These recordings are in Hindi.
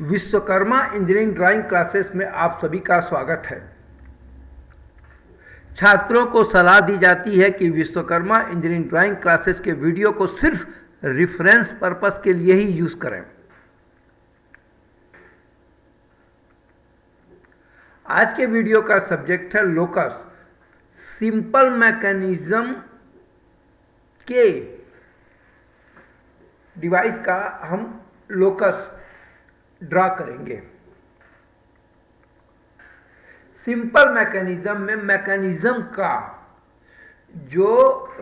विश्वकर्मा इंजीनियरिंग ड्राइंग क्लासेस में आप सभी का स्वागत है। छात्रों को सलाह दी जाती है कि विश्वकर्मा इंजीनियरिंग ड्राइंग क्लासेस के वीडियो को सिर्फ रेफरेंस पर्पस के लिए ही यूज करें। आज के वीडियो का सब्जेक्ट है लोकस। सिंपल मैकेनिज्म के डिवाइस का हम लोकस ड्रा करेंगे। सिंपल मैकेनिज्म में मैकेनिज्म का जो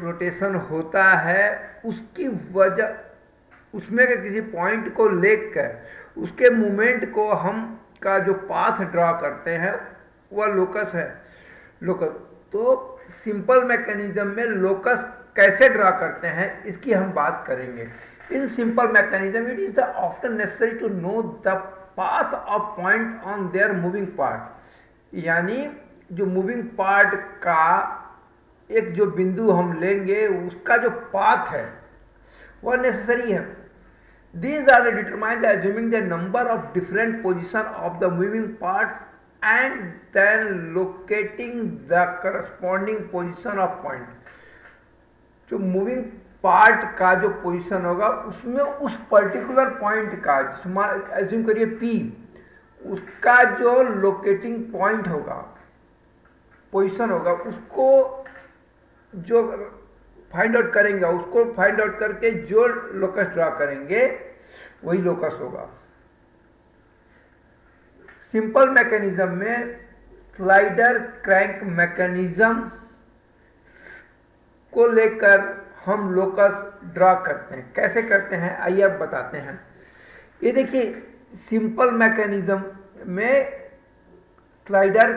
रोटेशन होता है उसकी वजह उसमें के किसी पॉइंट को लेकर उसके मूवमेंट को हम का जो पाथ ड्रा करते हैं वह लोकस है। लोकस तो सिंपल मैकेनिज्म में लोकस कैसे ड्रा करते हैं इसकी हम बात करेंगे। In simple mechanism it is the often necessary to know the path of point on their moving part, यानी जो मूविंग पार्ट का एक जो बिंदु हम लेंगे उसका जो पाथ है वह नेसेसरी है। These are determined assuming the number of different positions of the moving parts and then locating the corresponding position of point। जो मूविंग पार्ट का जो पोजीशन होगा उसमें उस पर्टिकुलर पॉइंट का एज्यूम करिए P, उसका जो लोकेटिंग पॉइंट होगा पोजीशन होगा उसको जो फाइंड आउट करेंगे उसको फाइंड आउट करके जो लोकस ड्रा करेंगे वही लोकस होगा। सिंपल मैकेनिज्म में स्लाइडर क्रैंक मैकेनिज्म को लेकर हम लोकस ड्रा करते हैं। कैसे करते हैं आइए अब बताते हैं। ये देखिए सिंपल मैकेनिज्म में स्लाइडर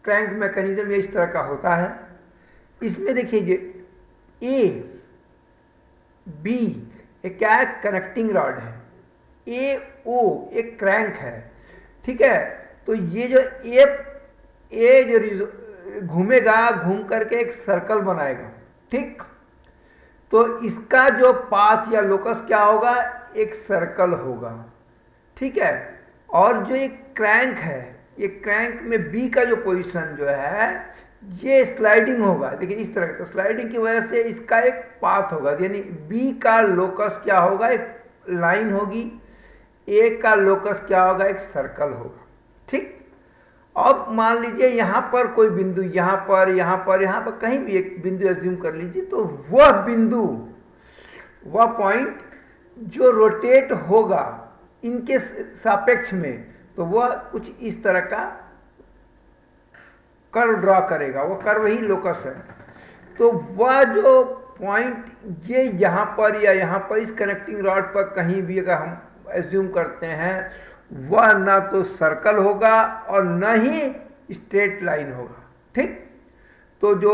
क्रैंक मैकेनिज्म इस तरह का होता है। इसमें देखिए ए बी एक क्या है, कनेक्टिंग रॉड है। ए ओ एक क्रैंक है, ठीक है। तो ये जो ए जो घूमेगा घूम करके एक सर्कल बनाएगा, ठीक। तो इसका जो पाथ या लोकस क्या होगा, एक सर्कल होगा, ठीक है। और जो एक क्रैंक है, ये क्रैंक में बी का जो पोजीशन जो है ये स्लाइडिंग होगा। देखिए इस तरह तो स्लाइडिंग की वजह से इसका एक पाथ होगा, यानी बी का लोकस क्या होगा, एक लाइन होगी। ए का लोकस क्या होगा, एक सर्कल होगा, ठीक। अब मान लीजिए यहां पर कोई बिंदु यहां पर कहीं भी एक बिंदु एज्यूम कर लीजिए। तो वह बिंदु वह पॉइंट जो रोटेट होगा इनके सापेक्ष में, तो वह कुछ इस तरह का कर्व ड्रा करेगा। वो कर्व ही लोकस है। तो वह जो पॉइंट ये यहां पर या यहां पर इस कनेक्टिंग रॉड पर कहीं भी अगर हम एज्यूम करते हैं वह ना तो सर्कल होगा और न ही स्ट्रेट लाइन होगा, ठीक। तो जो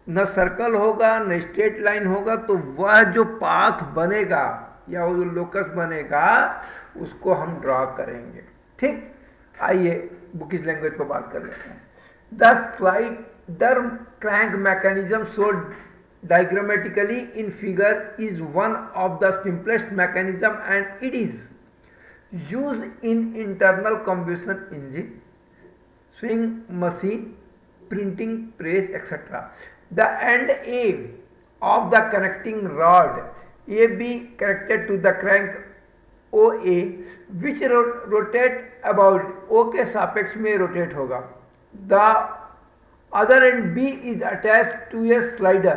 न सर्कल होगा न स्ट्रेट लाइन होगा, तो वह जो पाथ बनेगा या वो जो लोकस बनेगा उसको हम ड्रा करेंगे, ठीक। आइए बुकिश लैंग्वेज पर बात कर लेते हैं। The slider crank mechanism shown diagrammatically in figure is one of the simplest mechanism and it is used in internal combustion engine, sewing machine, printing press, etc. The end A of the connecting rod AB connected to the crank OA which rotate about O के सापेक्ष में रोटेट होगा। The other end B is attached to a slider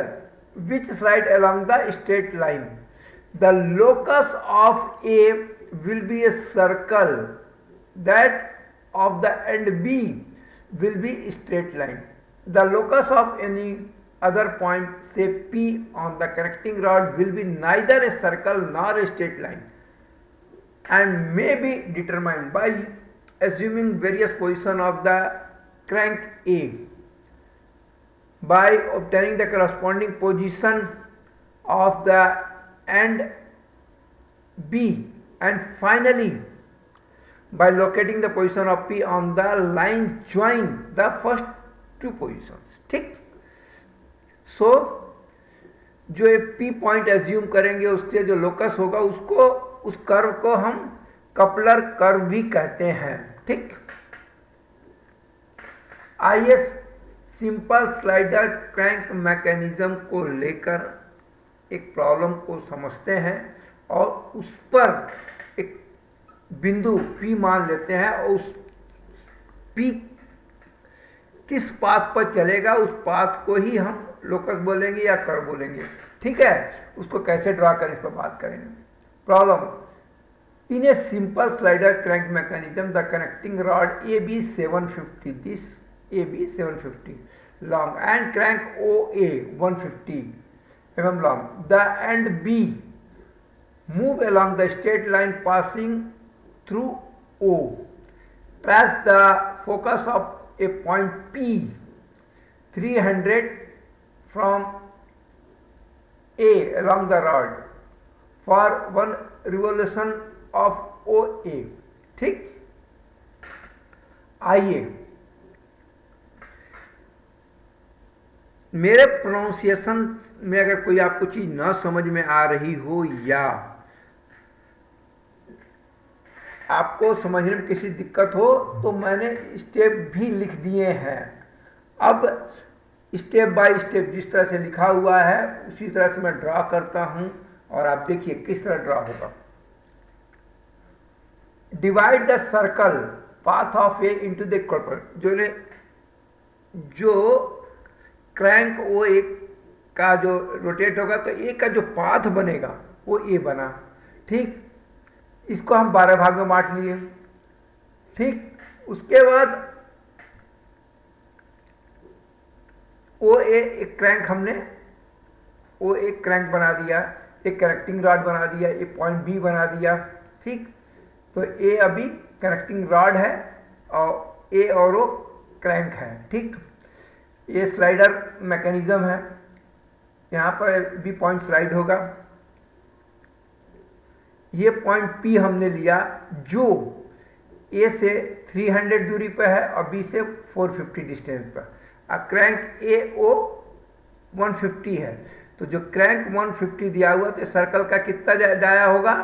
which slide along the straight line. The locus of A will be a circle, that of the end B will be straight line. The locus of any other point, say P, on the connecting rod will be neither a circle nor a straight line and may be determined by assuming various positions of the crank A by obtaining the corresponding position of the end B and finally by locating the position of P on the line join the first two positions, ठीक। सो जो P पॉइंट एज्यूम करेंगे उसके जो लोकस होगा उसको उस कर्व को हम कपलर कर्व भी कहते हैं। ठीक, आइए सिंपल स्लाइडर क्रैंक मैकेनिज्म को लेकर एक प्रॉब्लम को समझते हैं और उस पर एक बिंदु P मान लेते हैं और उस P किस पाथ पर चलेगा उस पाथ को ही हम लोकस बोलेंगे या कर्व बोलेंगे। ठीक है, उसको कैसे ड्रा करें इस पर बात करेंगे। Problem, in a simple slider crank mechanism the connecting rod AB 750, this AB 750 long and crank OA 150 mm long. The end B move along the straight line passing through O. Trace the focus of a point P 300 from A along the rod for one revolution of OA. ठीक, आइए मेरे प्रोनाउंसिएशन में अगर कोई आपको चीज ना समझ में आ रही हो या आपको समझने में किसी दिक्कत हो तो मैंने स्टेप भी लिख दिए हैं। अब स्टेप बाय स्टेप जिस तरह से लिखा हुआ है उसी तरह से मैं ड्रा करता हूं और आप देखिए किस तरह ड्रा होगा। Divide the circle path of A into the equal, जो क्रैंक ओ ए का जो रोटेट होगा तो ए का जो पाथ बनेगा वो ए बना। ठीक, इसको हम 12 भाग में बांट लिए। ठीक, उसके बाद ओ ए एक क्रैंक हमने ओ एक क्रैंक बना दिया, एक कनेक्टिंग रॉड बना दिया, एक पॉइंट बी बना दिया। ठीक, तो ए अभी कनेक्टिंग रॉड है और ए और ओ क्रैंक है। ठीक, ये स्लाइडर मैकेनिज्म है, यहां पर भी पॉइंट स्लाइड होगा। ये पॉइंट P हमने लिया जो A से 300 दूरी पर है और B से 450 डिस्टेंस पर। अब क्रैंक AO 150 है, तो जो क्रैंक 150 दिया हुआ तो सर्कल का कितना डाया होगा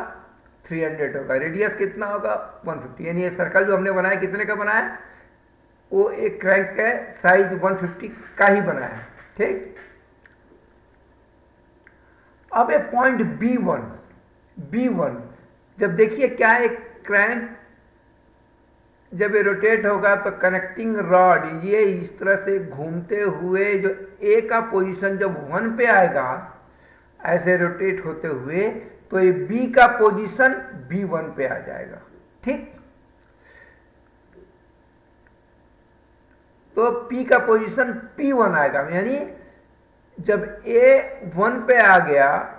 300 होगा, रेडियस कितना होगा 150, यानी ये सर्कल जो हमने बनाया कितने का बनाया, वो एक क्रैंक का साइज 150 का ही बनाया। ठीक, अब ये पॉइंट B1 जब देखिए क्या है, क्रैंक जब ये रोटेट होगा तो कनेक्टिंग रॉड ये इस तरह से घूमते हुए जो ए का पोजीशन जब 1 पे आएगा ऐसे रोटेट होते हुए तो ये बी का पोजीशन B1 पे आ जाएगा। ठीक, तो P का पोजीशन P1 आएगा, यानी जब A 1 पे आ गया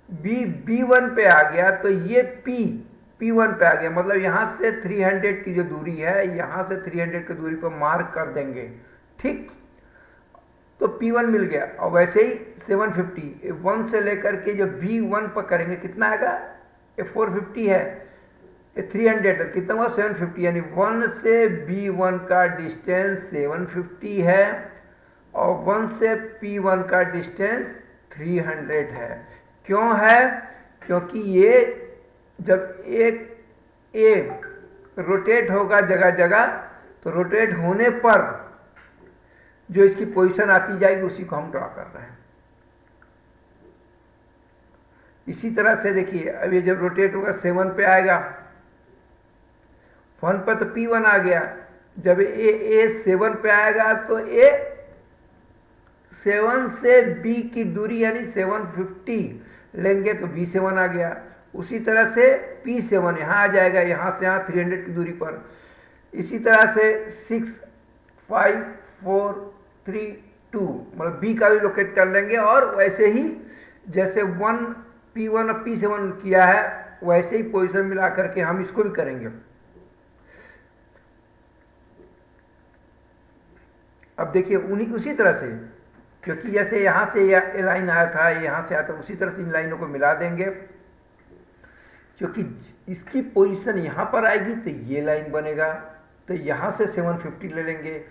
B B1 पे आ गया तो ये P1 पे आ गया, मतलब यहां से 300 की जो दूरी है यहां से 300 की दूरी पर मार्क कर देंगे। ठीक, तो P1 मिल गया। और वैसे ही 750 1 से लेकर के जो B1 पर करेंगे कितना आएगा, ये 450 है, ये 300 कितना हुआ 750, यानी 1 से B1 का डिस्टेंस 750 है और 1 से P1 का डिस्टेंस 300 है। क्यों है, क्योंकि ये जब एक रोटेट होगा जगह जगह तो रोटेट होने पर जो इसकी पोजीशन आती जाएगी उसी को हम ड्रा कर रहे हैं। इसी तरह से देखिए अब ये जब रोटेट होगा 7 पे आएगा, 1 पर तो P1 आ गया, जब ए 7 पे आएगा तो ए 7 से B की दूरी यानी 750 लेंगे तो B7 आ गया। उसी तरह से P7 यहाँ आ जाएगा, यहाँ से यहाँ 300 की दूरी पर। इसी तरह से 6 5 4 3 2 मतलब B का भी लोकेट कर लेंगे और वैसे ही जैसे 1 P1 और P7 किया है वैसे ही पोजीशन मिला करके हम इसको भी करेंगे। अब देखिए उसी तरह से, क्योंकि जैसे यहाँ से ये लाइन आया था यहाँ से आया था, उसी तरह से इन लाइनों को मिला देंगे। क्योंकि इसकी पोजीशन यहाँ पर आएगी तो ये लाइन बनेगा, तो यहाँ से 750 ले लेंगे।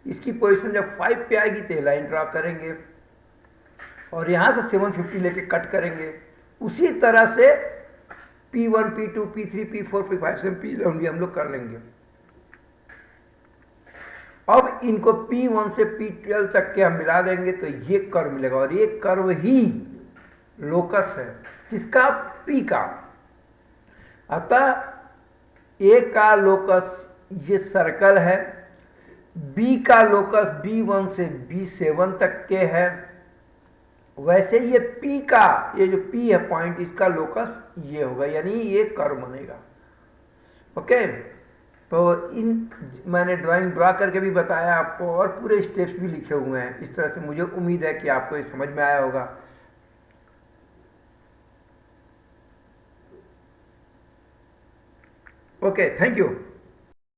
इसकी पोजीशन जब 5 पे आएगी तो ये लाइन ड्रा करेंगे और यहाँ से 750 लेके कट करेंगे। उसी तरह से P1 P2 P3 P4 P5 से P11 भी हम लोग कर लेंगे। अब इनको P1 से P12 तक के हम मिला देंगे तो ये कर्व मिलेगा, और ये कर्व ही लोकस है किसका? P का। अतः A का लोकस ये सर्कल है, B का लोकस B1 से B7 तक के है, वैसे ये P का, ये जो P है पॉइंट, इसका लोकस ये होगा, यानी ये कर्व बनेगा। ओके, तो मैंने ड्राइंग ड्रा करके भी बताया आपको, और पूरे स्टेप्स भी लिखे हुए हैं इस तरह से। मुझे उम्मीद है कि आपको ये समझ में आया होगा। Okay, thank you.